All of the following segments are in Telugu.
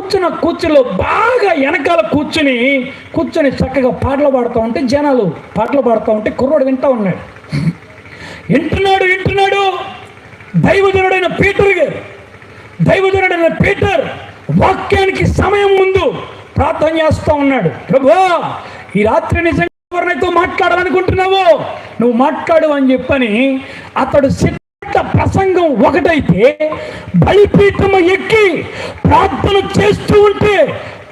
కూర్చున్న కూర్చులో బాగా వెనకాల కూర్చొని చక్కగా పాటలు పాడుతూ ఉంటే జనాలు పాటలు పాడుతూ ఉంటే కుర్రోడు వింటూ ఉన్నాడు. వింటున్నాడు. దైవజనుడైన పీటర్ వాక్యానికి సమయం ముందు ప్రార్థన చేస్తూ ఉన్నాడు. ప్రభువా, ఈ రాత్రి నిజంగా ఎవరినైతే మాట్లాడాలనుకుంటున్నావో నువ్వు మాట్లాడు అని చెప్పని అతడు ప్రసంగం ఒకటైతే బలిపీఠము ఎక్కి ప్రార్థన చేస్తూ ఉంటే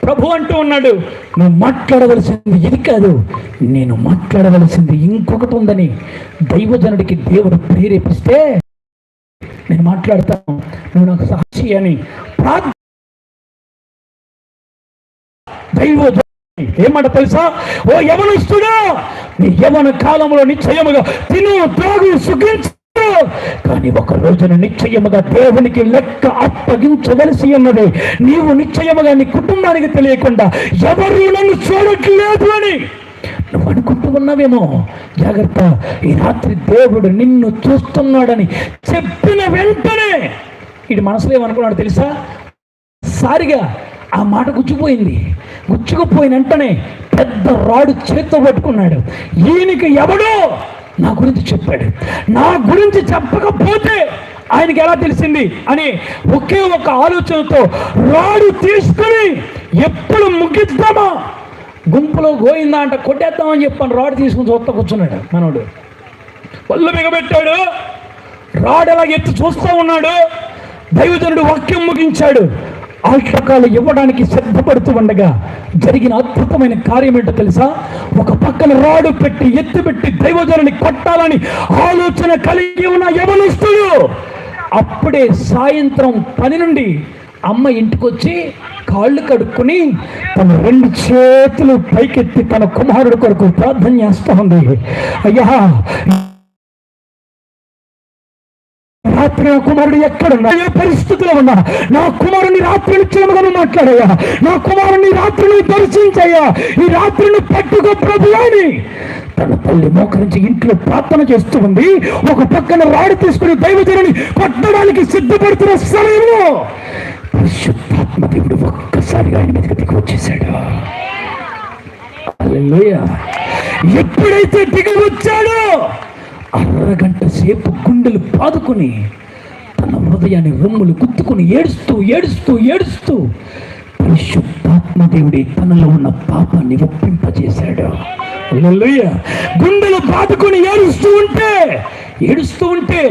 ప్రభు అంటూ ఉన్నాడు, నువ్వు మాట్లాడవలసింది ఇది కాదు, నేను మాట్లాడవలసింది ఇంకొకటి ఉందని దైవజనుడికి దేవుడు ప్రేరేపిస్తే నేను మాట్లాడతాను, నువ్వు నాకు సాక్షి అని దైవజనుడు ఏమాట తెలుసా? ఓ యవనస్తుడా, నీ యవన కాలంలో నిశ్చయముగా తిను త్రాగు సుఖించు, కానీ ఒక రోజున నిశ్చయముగా దేవునికి లెక్క అప్పగించవలసి ఉన్నది. నీవు నిశ్చయముగా నీ కుటుంబానికి తెలియకుండా ఎవరు నన్ను చూడట్లేదు అని నువ్వు అనుకుంటూ ఉన్నావేమో. జాగ్రత్త, ఈ రాత్రి దేవుడు నిన్ను చూస్తున్నాడని చెప్పిన వెంటనే ఇది మనసులో ఏమనుకున్నాడు తెలుసా? సారిగా ఆ మాట గుచ్చుకుపోయిన వెంటనే పెద్ద రాడు చేత్తో పట్టుకున్నాడు. ఈయనకి ఎవడో నా గురించి చెప్పాడు, నా గురించి చెప్పకపోతే ఆయనకి ఎలా తెలిసింది అని ఒకే ఒక ఆలోచనతో రాడు తీసుకుని ఎప్పుడు ముగిద్దామా, గుంపులో గోయిందా అంట కొట్టేద్దామని చెప్పాను, రాడు తీసుకుని చూస్తా కూర్చున్నాడు. మనోడు పళ్ళు బిగబెట్టాడు, రాడు ఎలా ఎత్తి చూస్తూ ఉన్నాడు. దైవజనుడు వాక్యం ముగించాడు. ఆటకాలు ఇవ్వడానికి సిద్ధపడుతూ ఉండగా జరిగిన అద్భుతమైన కార్యం ఏంటో తెలుసా? ఒక పక్కన రాడు పెట్టి ఎత్తిపెట్టి దైవజనుని కొట్టాలని ఆలోచన కలిగి ఉన్న యవనస్తుడు అప్పుడే సాయంత్రం పని నుండి అమ్మ ఇంటికొచ్చి కాళ్ళు కడుక్కుని తన 2 చేతులు పైకెత్తి తన కుమారుడు కొరకు ప్రార్థన చేస్తూ ఉంది. అయ్యా, రాత్రి నా కుమారుడు ఎక్కడున్నా, ఏ పరిస్థితిలో ఉన్నా, నా కుమారుని రాత్రి నిశ్చయముగా మాట్లాడయ్యా, నా కుమారుని రాత్రిని దర్శించయ్యా, ఈ రాత్రిని పట్టుకో ప్రభు అని తన తల్లి మోకరించి ఇంట్లో ప్రార్థన చేస్తూ ఉంది. ఒక పక్కన రాడు తీసుకుని దైవజనుని కొట్టడానికి సిద్ధపడుతున్న సమయంలో పరిశుద్ధాత్మ దేవుడు ఒక్కసారిగా ఆయన మీదకి దిగి వచ్చేసాడు. హల్లెలూయా. ఎప్పుడైతే దిగి వచ్చాడో అరగంట సేపు గుండెలు పాదుకుని తన హృదయాన్ని రొమ్ములు గుద్దుకుని ఏడుస్తూ పరిశుద్ధాత్మ దేవుడి తనలో ఉన్న పాపాన్ని ఒప్పింపజేశాడు. హల్లెలూయా. గుండెలు పాదుకుని ఏడుస్తూ ఉంటే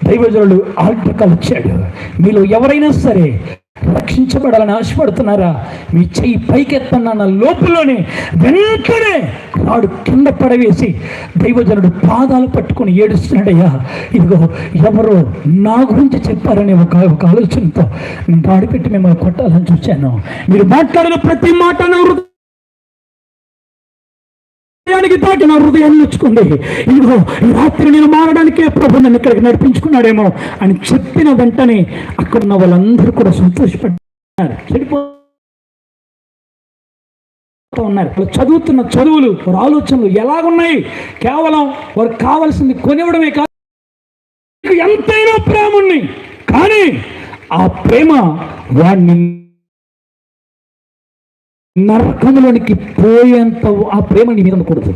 దైవజనుడు ఆల్టకాలు వచ్చాడు. మీలో ఎవరైనా సరే రక్షించబడాలని ఆశపడుతున్నారా? మీ చెయ్యి పైకెత్తన్న లోపులోనే వెంటనే రాడు కింద పడవేసి దైవజనుడు పాదాలు పట్టుకుని ఏడుస్తున్నాడయ్యా, ఇదిగో ఎవరో నా గురించి చెప్పారని ఒక ఆలోచనతో నేను రాడు పెట్టి మిమ్మల్ని కొట్టాలని చూశాను. మీరు మాట్లాడిన ప్రతి మాట నా తాకి నా హృదయాన్ని నొచ్చుకుంది. ఇదిగో ఈ రాత్రి నేను మారడానికే ప్రభు నన్ను ఇక్కడికి నడిపించుకున్నాడేమో అని చెప్పిన వెంటనే అక్కడ ఉన్న వాళ్ళందరూ కూడా సంతోషపడ్డారు. ఉన్నారు వాళ్ళు చదువుతున్న చదువులు, వారి ఆలోచనలు ఎలాగున్నాయి? కేవలం వారికి కావాల్సింది కొనివ్వడమే కాదు, ఎంతైనా ప్రేమ ఉన్నాయి, కానీ ఆ ప్రేమ వాడిని నరకంలోనికి పోయేంత ఆ ప్రేమ నీ మీద ఉండకూడదు.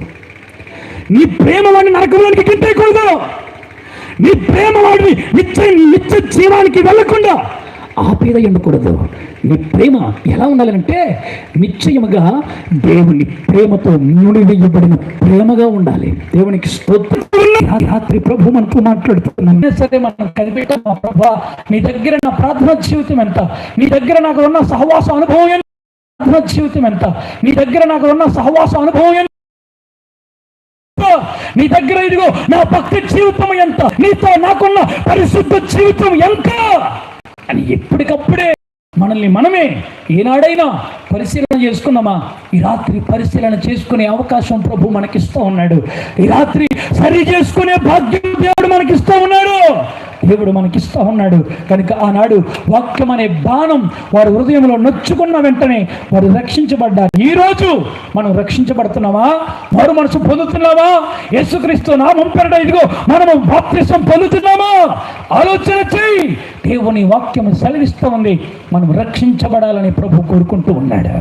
నీ ప్రేమ వాడిని నరకంలోనికి గింటేయకూడదు. నీ ప్రేమ వాడిని నిత్య జీవానికి వెళ్ళకుండా ఆపేద ఉండకూడదు. నీ ప్రేమ ఎలా ఉండాలంటే నిశ్చయముగా దేవుని ప్రేమతో ముడివేయబడిన ప్రేమగా ఉండాలి. దేవునికి స్తోత్రం. రాత్రి ప్రభు మనతో మాట్లాడుతున్నాం సరే, మనం కనిపెట్టాం ప్రభా, నీ దగ్గర నా ప్రార్థన జీవితం ఎంత, నీ దగ్గర నాకు ఉన్న సహవాస అనుభవం ఎంత, జీవితం ఎంత, నీ దగ్గర నాకు ఉన్న సహవాస అనుభవం ఎంత, నీ దగ్గర ఇదిగో నా భక్తి జీవితం ఎంత, నీతో నాకున్న పరిశుద్ధ జీవితం ఎంత అని ఎప్పటికప్పుడే మనల్ని మనమే ఏనాడైనా పరిశీలన చేసుకున్నామా? ఈ రాత్రి పరిశీలన చేసుకునే అవకాశం ప్రభు మనకిస్తూ ఉన్నాడు. ఈ రాత్రి సరి చేసుకునే భాగ్యం దేవుడు మనకిస్తూ ఉన్నాడు. దేవుడు మనకిస్తా ఉన్నాడు. కనుక ఆనాడు వాక్యం అనే బాణం వారి హృదయంలో నొచ్చుకున్న వెంటనే వారు రక్షించబడ్డారు. ఈరోజు మనం రక్షించబడుతున్నామా? మారు మనసు పొందుతున్నావా? యేసుక్రీస్తు నామం పేరిట ఇదిగో మనము బాప్తిసం పొందుతున్నామా? ఆలోచన చేయి. దేవుని వాక్యం సెలవిస్తూ ఉంది, మనం రక్షించబడాలని ప్రభు కోరుకుంటూ ఉన్నాడు.